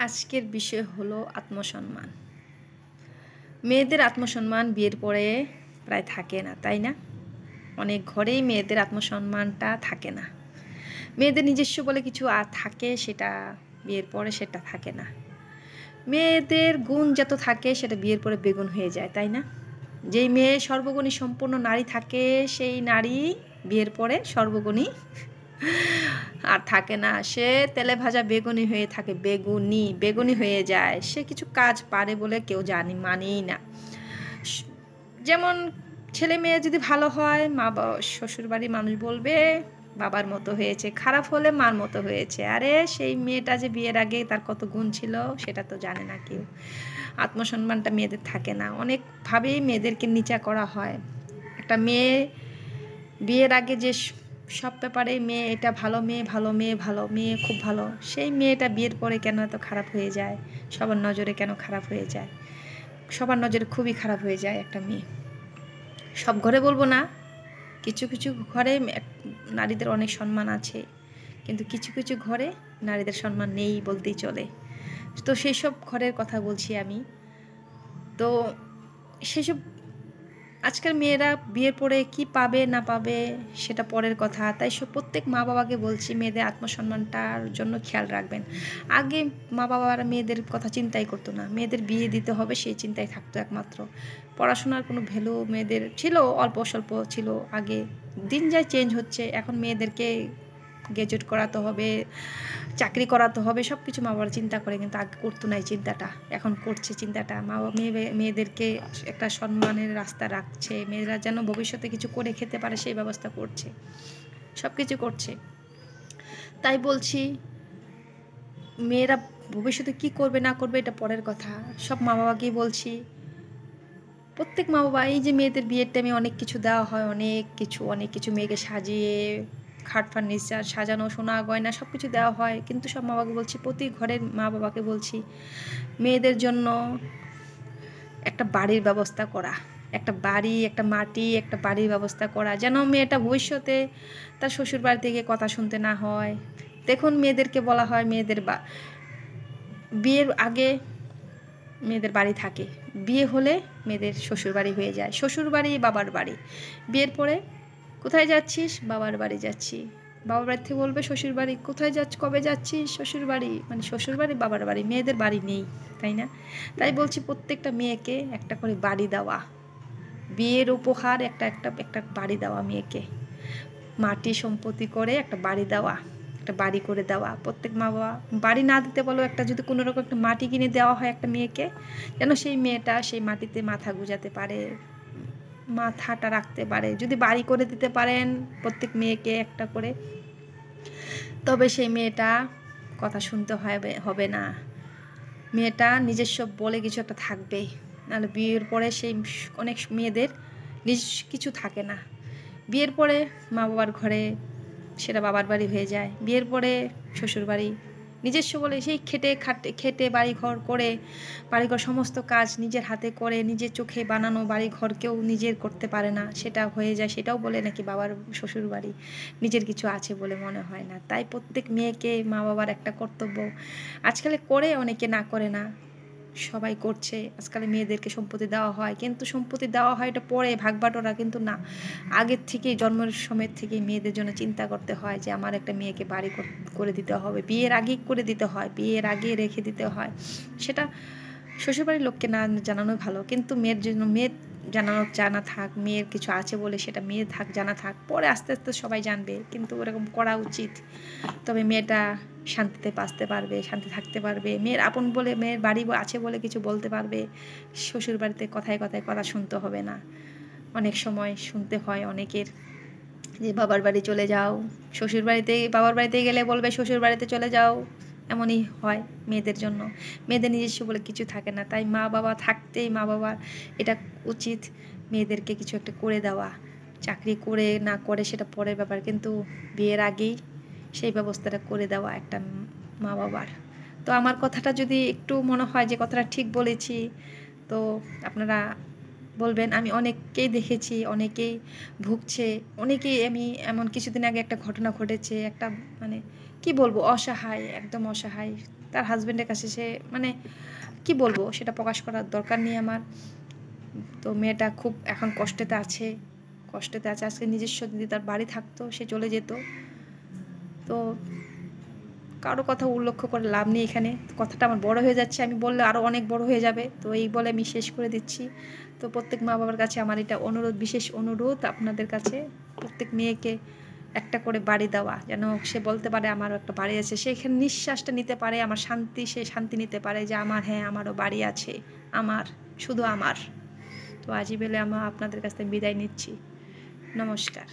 আজকের বিষয় হলো আত্মসম্মান। মেয়েদের আত্মসম্মান বিয়ের পরে প্রায় থাকে না, তাই না? অনেক ঘরেই মেয়েদের আত্মসম্মানটা থাকে না। মেয়েদের নিজস্ব বলে কিছু থাকে, সেটা বিয়ের পরে সেটা থাকে না। মেয়েদের গুণ যত থাকে সেটা বিয়ের পরে বেগুন হয়ে যায়, তাই না? যেই মেয়ে সর্বগুণী সম্পূর্ণ নারী থাকে, সেই নারী বিয়ের পরে সর্বগুণী আর থাকে না। সে তেলে ভাজা বেগুনি হয়ে থাকে, বেগুনি হয়ে যায়। সে কিছু কাজ পারে বলে কেউ মানেই না। যেমন ছেলে মেয়ে যদি ভালো হয়, শ্বশুরবাড়ির মানুষ বলবে বাবার মতো হয়েছে, খারাপ হলে মার মতো হয়েছে। আরে সেই মেয়েটা যে বিয়ের আগে তার কত গুণ ছিল সেটা তো জানে না কেউ। আত্মসম্মানটা মেয়েদের থাকে না, অনেকভাবেই মেয়েদেরকে নিচা করা হয়। একটা মেয়ে বিয়ের আগে যে সব ব্যাপারে মেয়ে এটা ভালো মেয়ে, ভালো মেয়ে, ভালো মেয়ে, খুব ভালো, সেই মেয়েটা বিয়ের পরে কেন এত খারাপ হয়ে যায়? সবার নজরে কেন খারাপ হয়ে যায়? সবার নজরে খুবই খারাপ হয়ে যায় একটা মেয়ে। সব ঘরে বলবো না, কিছু কিছু ঘরে নারীদের অনেক সম্মান আছে, কিন্তু কিছু কিছু ঘরে নারীদের সম্মান নেই বলতেই চলে। তো সেই সব ঘরের কথা বলছি আমি। তো সেসব আজকাল মেয়েরা বিয়ের পরে কি পাবে না পাবে সেটা পরের কথা। তাই প্রত্যেক মা বাবাকে বলছি, মেয়েদের আত্মসম্মানটার জন্য খেয়াল রাখবেন। আগে মা বাবারা মেয়েদের কথা চিন্তাই করতো না, মেয়েদের বিয়ে দিতে হবে সেই চিন্তায় থাকতো একমাত্র। পড়াশোনার কোনো ভ্যালু মেয়েদের ছিল, অল্প স্বল্প ছিল আগে। দিন যায় চেঞ্জ হচ্ছে, এখন মেয়েদেরকে গ্র্যাজুয়েট করাতে হবে, চাকরি করাতে হবে, সব কিছু মা বাবারা চিন্তা করে, কিন্তু আগে করতো না এই চিন্তাটা। এখন করছে চিন্তাটা। মা বাবা মেয়েদেরকে একটা সম্মানের রাস্তা রাখছে, মেয়েরা যেন ভবিষ্যতে কিছু করে খেতে পারে সেই ব্যবস্থা করছে, সব কিছু করছে। তাই বলছি, মেয়েরা ভবিষ্যতে কি করবে না করবে এটা পরের কথা। সব মা বাবাকেই বলছি, প্রত্যেক মা বাবা, এই যে মেয়েদের বিয়ের টাইমে অনেক কিছু দেওয়া হয়, অনেক কিছু মেয়েকে সাজিয়ে খাট ফার্নিচার সাজানো, সোনা গয়না সব কিছু দেওয়া হয়, কিন্তু সব মা বাবাকে বলছি, প্রতি ঘরের মা বাবাকে বলছি, মেয়েদের জন্য একটা বাড়ির ব্যবস্থা করা, একটা বাড়ি, একটা মাটি, একটা বাড়ির ব্যবস্থা করা, যেন মেয়েটা ভবিষ্যতে তার শ্বশুর বাড়ি থেকে কথা শুনতে না হয়। দেখুন, মেয়েদেরকে বলা হয় মেয়েদের বিয়ের আগে মেয়েদের বাড়ি থাকে, বিয়ে হলে মেয়েদের শ্বশুর বাড়ি হয়ে যায়, শ্বশুর বাড়ি বাবার বাড়ি। বিয়ের পরে কোথায় যাচ্ছিস? বাবার বাড়ি যাচ্ছি। বাবার বাড়ি থেকে বলবে শ্বশুর বাড়ি। কোথায় যাচ্ছ? কবে যাচ্ছিস? শ্বশুর বাড়ি। মানে শ্বশুর বাড়ি বাবার বাড়ি, মেয়েদের বাড়ি নেই, তাই না? তাই বলছি, প্রত্যেকটা মেয়েকে একটা করে বাড়ি দেওয়া, বিয়ের উপহার একটা একটা একটা বাড়ি দেওয়া, মেয়েকে মাটি সম্পত্তি করে একটা বাড়ি দেওয়া, একটা বাড়ি করে দেওয়া। প্রত্যেক মা বাবা বাড়ি না দিতে বলো, একটা যদি কোনো রকম একটা মাটি কিনে দেওয়া হয় একটা মেয়েকে, যেন সেই মেয়েটা সেই মাটিতে মাথা গুঁজাতে পারে, মাথাটা রাখতে পারে। যদি বাড়ি করে দিতে পারেন প্রত্যেক মেয়েকে একটা করে, তবে সেই মেয়েটা কথা শুনতে হবে না, মেয়েটা নিজস্ব বলে কিছু একটা থাকবে। নাহলে বিয়ের পরে সেই অনেক মেয়েদের নিজস্ব কিছু থাকে না। বিয়ের পরে মা বাবার ঘরে সেটা বাবার বাড়ি হয়ে যায়, বিয়ের পরে শ্বশুর বাড়ি। নিজস্ব বলে সেই খেটে বাড়িঘর করে, বাড়িঘর সমস্ত কাজ নিজের হাতে করে, নিজের চোখে বানানো বাড়িঘর কেউ নিজের করতে পারে না, সেটা হয়ে যায়, সেটাও বলে নাকি বাবার শ্বশুর বাড়ি। নিজের কিছু আছে বলে মনে হয় না। তাই প্রত্যেক মেয়েকে মা বাবার একটা কর্তব্য, আজকালে করে, অনেকে না করে না, সবাই করছে। আজকাল মেয়েদেরকে সম্পত্তি দেওয়া হয়, কিন্তু সম্পত্তি দেওয়া হয় এটা পরে ভাগবাটোরা, কিন্তু না, আগের থেকেই জন্মের সময় থেকে মেয়েদের জন্য চিন্তা করতে হয় যে আমার একটা মেয়েকে বাড়ি করে দিতে হবে, বিয়ের আগেই করে দিতে হয়, বিয়ের আগে রেখে দিতে হয়। সেটা শ্বশুরবাড়ির লোককে না জানানোই ভালো, কিন্তু মেয়ের জন্য মেয়ের জানা থাক, মেয়ের কিছু আছে বলে সেটা মেয়ে জানা থাক, পরে আস্তে আস্তে সবাই জানবে, কিন্তু ওরকম করা উচিত। তবে মেয়েটা শান্তিতে বাঁচতে পারবে, শান্তি থাকতে পারবে, মেয়ের আপন বলে, মেয়ের বাড়ি আছে বলে কিছু বলতে পারবে। শ্বশুর বাড়িতে কথায় কথায় কথা শুনতে হবে না। অনেক সময় শুনতে হয় অনেকের যে বাবার বাড়ি চলে যাও, বাবার বাড়িতে গেলে বলবে শ্বশুর বাড়িতে চলে যাও, এমনই হয় মেয়েদের জন্য। মেয়েদের নিজস্ব বলে কিছু থাকে না, তাই মা বাবা থাকতেই মা বাবার এটা উচিত মেয়েদেরকে কিছু একটা করে দেওয়া। চাকরি করে না করে সেটা পরের ব্যাপার, কিন্তু বিয়ের আগেই সেই ব্যবস্থাটা করে দেওয়া একটা মা বাবার। তো আমার কথাটা যদি একটু মনে হয় যে কথাটা ঠিক বলেছি, তো আপনারা বলবেন। আমি অনেককেই দেখেছি, অনেকেই ভুগছে, অনেকেই, আমি এমন কিছুদিন আগে একটা ঘটনা ঘটেছে, একটা মানে কি বলবো, অসহায়, একদম অসহায় তার হাজব্যান্ডের কাছে সে মানে কি বলবো, সেটা প্রকাশ করার দরকার নেই আমার। তো মেয়েটা খুব এখন কষ্টেতে আছে। আজকে নিজস্ব যদি তার বাড়ি থাকতো সে চলে যেত। তো কারো কথা উল্লেখ্য করে লাভ নেই এখানে। কথাটা আমার বড় হয়ে যাচ্ছে, আমি বললে আরও অনেক বড় হয়ে যাবে। তো এই বলে আমি শেষ করে দিচ্ছি। তো প্রত্যেক মা বাবার কাছে আমার এটা অনুরোধ, বিশেষ অনুরোধ আপনাদের কাছে, প্রত্যেক মেয়েকে একটা করে বাড়ি দেওয়া, যেন সে বলতে পারে আমারও একটা বাড়ি আছে, সেখানে নিঃশ্বাসটা নিতে পারে, আমার শান্তি, সে শান্তি নিতে পারে যে আমার, হ্যাঁ আমারও বাড়ি আছে, আমার, শুধু আমার। তো আজই বেলে আপনাদের কাছ থেকে বিদায় নিচ্ছি। নমস্কার।